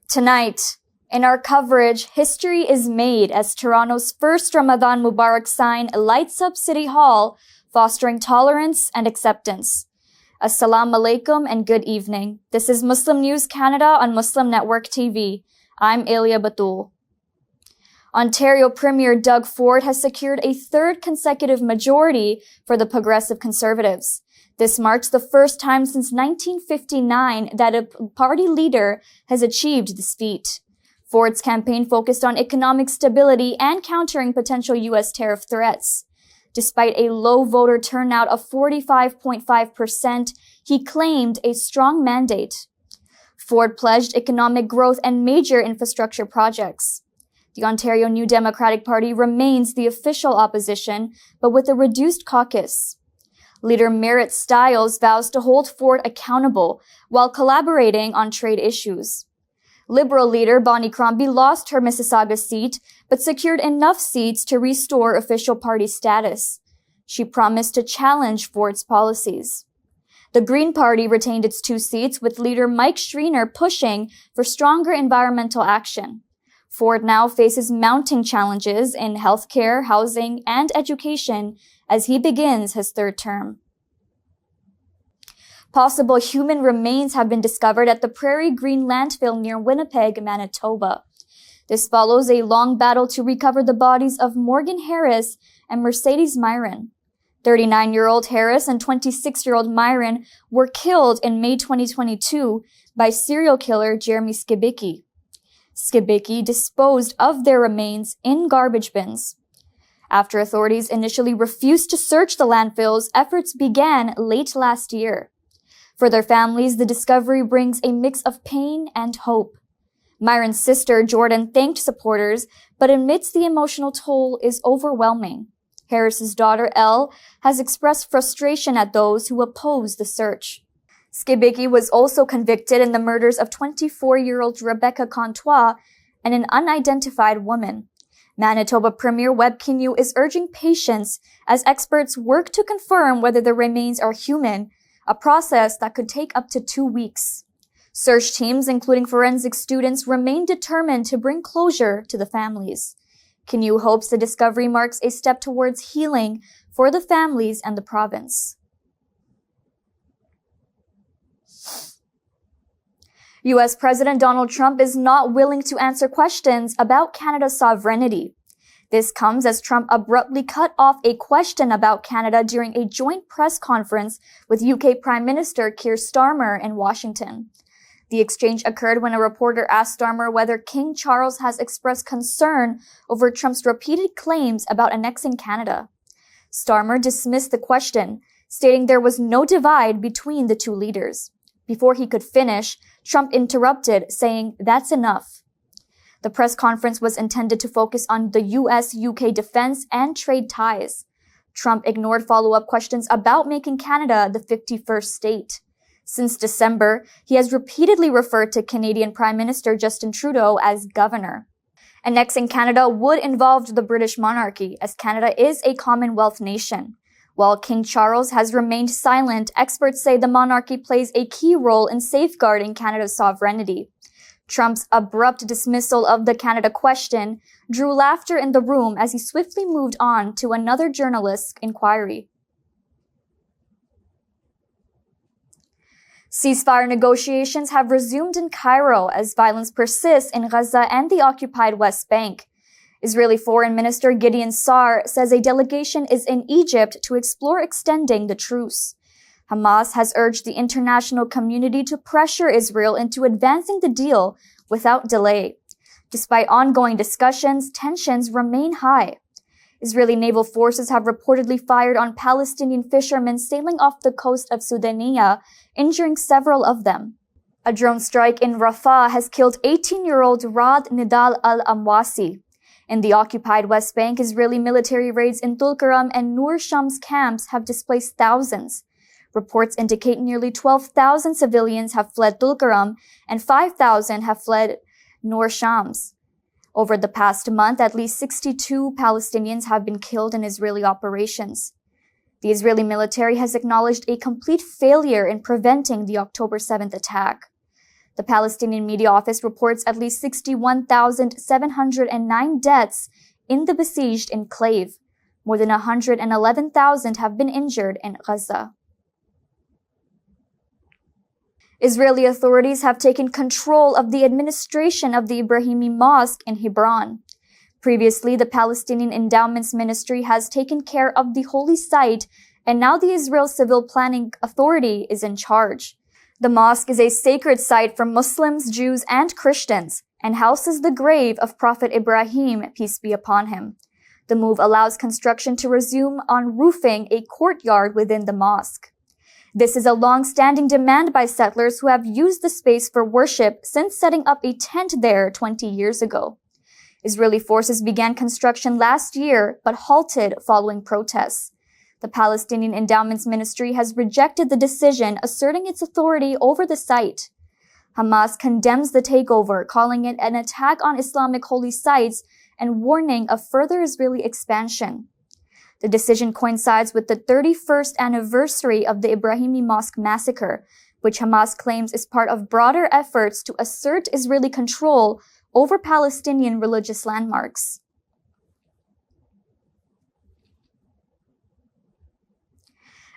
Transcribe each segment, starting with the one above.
Tonight, in our coverage, history is made as Toronto's first Ramadan Mubarak sign lights up City Hall, fostering tolerance and acceptance. Assalamu alaikum and good evening. This is Muslim News Canada on Muslim Network TV. I'm Elia Batul. Ontario Premier Doug Ford has secured a third consecutive majority for the Progressive Conservatives. This marks the first time since 1959 that a party leader has achieved this feat. Ford's campaign focused on economic stability and countering potential U.S. tariff threats. Despite a low voter turnout of 45.5%, he claimed a strong mandate. Ford pledged economic growth and major infrastructure projects. The Ontario New Democratic Party remains the official opposition, but with a reduced caucus. Leader Merritt Stiles vows to hold Ford accountable while collaborating on trade issues. Liberal leader Bonnie Crombie lost her Mississauga seat, but secured enough seats to restore official party status. She promised to challenge Ford's policies. The Green Party retained its 2 seats, with leader Mike Schreiner pushing for stronger environmental action. Ford now faces mounting challenges in healthcare, housing, and education as he begins his third term. Possible human remains have been discovered at the Prairie Green Landfill near Winnipeg, Manitoba. This follows a long battle to recover the bodies of Morgan Harris and Mercedes Myron. 39-year-old Harris and 26-year-old Myron were killed in May 2022 by serial killer Jeremy Skibicki. Skibicki disposed of their remains in garbage bins. After authorities initially refused to search the landfills, efforts began late last year. For their families, the discovery brings a mix of pain and hope. Myron's sister, Jordan, thanked supporters, but admits the emotional toll is overwhelming. Harris's daughter, Elle, has expressed frustration at those who oppose the search. Skibicki was also convicted in the murders of 24-year-old Rebecca Contois and an unidentified woman. Manitoba Premier Webb Kinnew is urging patience as experts work to confirm whether the remains are human, a process that could take up to 2 weeks. Search teams, including forensic students, remain determined to bring closure to the families. Kinnew hopes the discovery marks a step towards healing for the families and the province. U.S. President Donald Trump is not willing to answer questions about Canada's sovereignty. This comes as Trump abruptly cut off a question about Canada during a joint press conference with UK Prime Minister Keir Starmer in Washington. The exchange occurred when a reporter asked Starmer whether King Charles has expressed concern over Trump's repeated claims about annexing Canada. Starmer dismissed the question, stating there was no divide between the two leaders. Before he could finish, Trump interrupted, saying, "That's enough." The press conference was intended to focus on the U.S.-UK defense and trade ties. Trump ignored follow-up questions about making Canada the 51st state. Since December, he has repeatedly referred to Canadian Prime Minister Justin Trudeau as governor. Annexing Canada would involve the British monarchy, as Canada is a Commonwealth nation. While King Charles has remained silent, experts say the monarchy plays a key role in safeguarding Canada's sovereignty. Trump's abrupt dismissal of the Canada question drew laughter in the room as he swiftly moved on to another journalist's inquiry. Ceasefire negotiations have resumed in Cairo as violence persists in Gaza and the occupied West Bank. Israeli Foreign Minister Gideon Sa'ar says a delegation is in Egypt to explore extending the truce. Hamas has urged the international community to pressure Israel into advancing the deal without delay. Despite ongoing discussions, tensions remain high. Israeli naval forces have reportedly fired on Palestinian fishermen sailing off the coast of Sudaniya, injuring several of them. A drone strike in Rafah has killed 18-year-old Rad Nidal al-Amwasi. In the occupied West Bank, Israeli military raids in Tulkarem and Nur Shams camps have displaced thousands. Reports indicate nearly 12,000 civilians have fled Tulkarem and 5,000 have fled Nur Shams. Over the past month, at least 62 Palestinians have been killed in Israeli operations. The Israeli military has acknowledged a complete failure in preventing the October 7th attack. The Palestinian Media Office reports at least 61,709 deaths in the besieged enclave. More than 111,000 have been injured in Gaza. Israeli authorities have taken control of the administration of the Ibrahimi Mosque in Hebron. Previously, the Palestinian Endowments Ministry has taken care of the holy site, and now the Israel Civil Planning Authority is in charge. The mosque is a sacred site for Muslims, Jews, and Christians, and houses the grave of Prophet Ibrahim, peace be upon him. The move allows construction to resume on roofing a courtyard within the mosque. This is a long-standing demand by settlers who have used the space for worship since setting up a tent there 20 years ago. Israeli forces began construction last year, but halted following protests. The Palestinian Endowments Ministry has rejected the decision, asserting its authority over the site. Hamas condemns the takeover, calling it an attack on Islamic holy sites and warning of further Israeli expansion. The decision coincides with the 31st anniversary of the Ibrahimi Mosque massacre, which Hamas claims is part of broader efforts to assert Israeli control over Palestinian religious landmarks.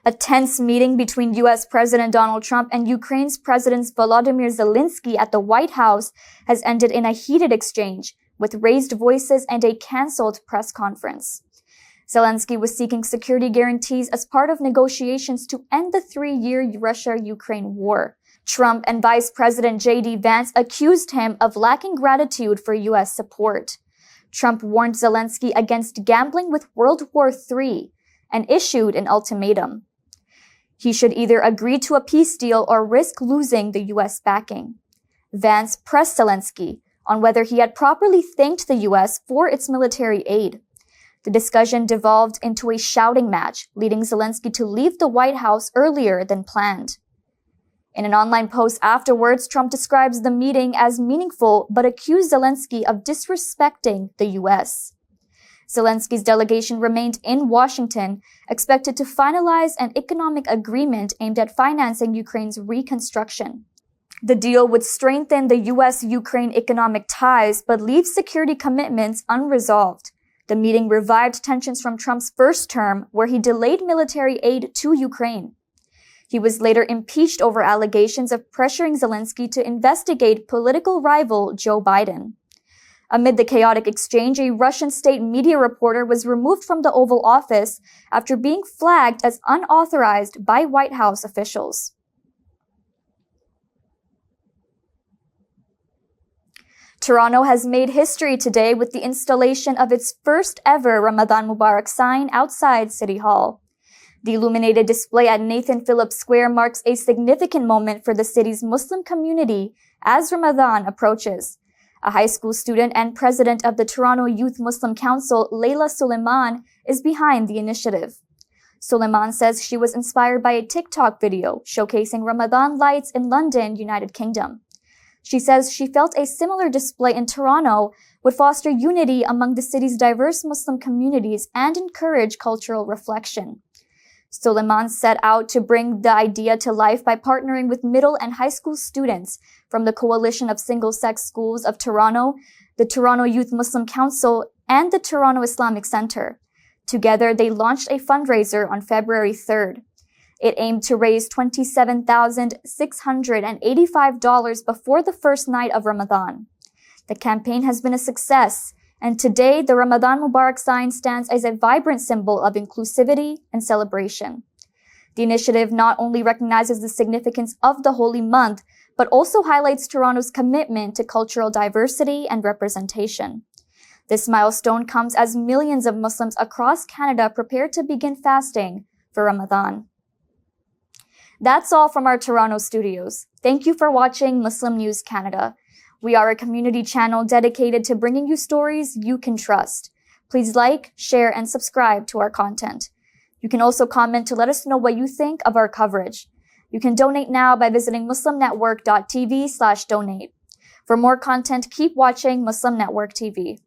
A tense meeting between U.S. President Donald Trump and Ukraine's President Volodymyr Zelenskyy at the White House has ended in a heated exchange, with raised voices and a canceled press conference. Zelenskyy was seeking security guarantees as part of negotiations to end the 3-year Russia-Ukraine war. Trump and Vice President J.D. Vance accused him of lacking gratitude for U.S. support. Trump warned Zelenskyy against gambling with World War III and issued an ultimatum. He should either agree to a peace deal or risk losing the U.S. backing. Vance pressed Zelenskyy on whether he had properly thanked the U.S. for its military aid. The discussion devolved into a shouting match, leading Zelenskyy to leave the White House earlier than planned. In an online post afterwards, Trump describes the meeting as meaningful but accused Zelenskyy of disrespecting the U.S. Zelensky's delegation remained in Washington, expected to finalize an economic agreement aimed at financing Ukraine's reconstruction. The deal would strengthen the U.S.-Ukraine economic ties but leave security commitments unresolved. The meeting revived tensions from Trump's first term, where he delayed military aid to Ukraine. He was later impeached over allegations of pressuring Zelenskyy to investigate political rival Joe Biden. Amid the chaotic exchange, a Russian state media reporter was removed from the Oval Office after being flagged as unauthorized by White House officials. Toronto has made history today with the installation of its first ever Ramadan Mubarak sign outside City Hall. The illuminated display at Nathan Phillips Square marks a significant moment for the city's Muslim community as Ramadan approaches. A high school student and president of the Toronto Youth Muslim Council, Layla Suleiman, is behind the initiative. Suleiman says she was inspired by a TikTok video showcasing Ramadan lights in London, United Kingdom. She says she felt a similar display in Toronto would foster unity among the city's diverse Muslim communities and encourage cultural reflection. Suleiman set out to bring the idea to life by partnering with middle and high school students from the Coalition of Single-Sex Schools of Toronto, the Toronto Youth Muslim Council, and the Toronto Islamic Centre. Together, they launched a fundraiser on February 3rd. It aimed to raise $27,685 before the first night of Ramadan. The campaign has been a success, and today the Ramadan Mubarak sign stands as a vibrant symbol of inclusivity and celebration. The initiative not only recognizes the significance of the holy month, but also highlights Toronto's commitment to cultural diversity and representation. This milestone comes as millions of Muslims across Canada prepare to begin fasting for Ramadan. That's all from our Toronto studios. Thank you for watching Muslim News Canada. We are a community channel dedicated to bringing you stories you can trust. Please like, share, and subscribe to our content. You can also comment to let us know what you think of our coverage. You can donate now by visiting muslimnetwork.tv/donate. For more content, keep watching Muslim Network TV.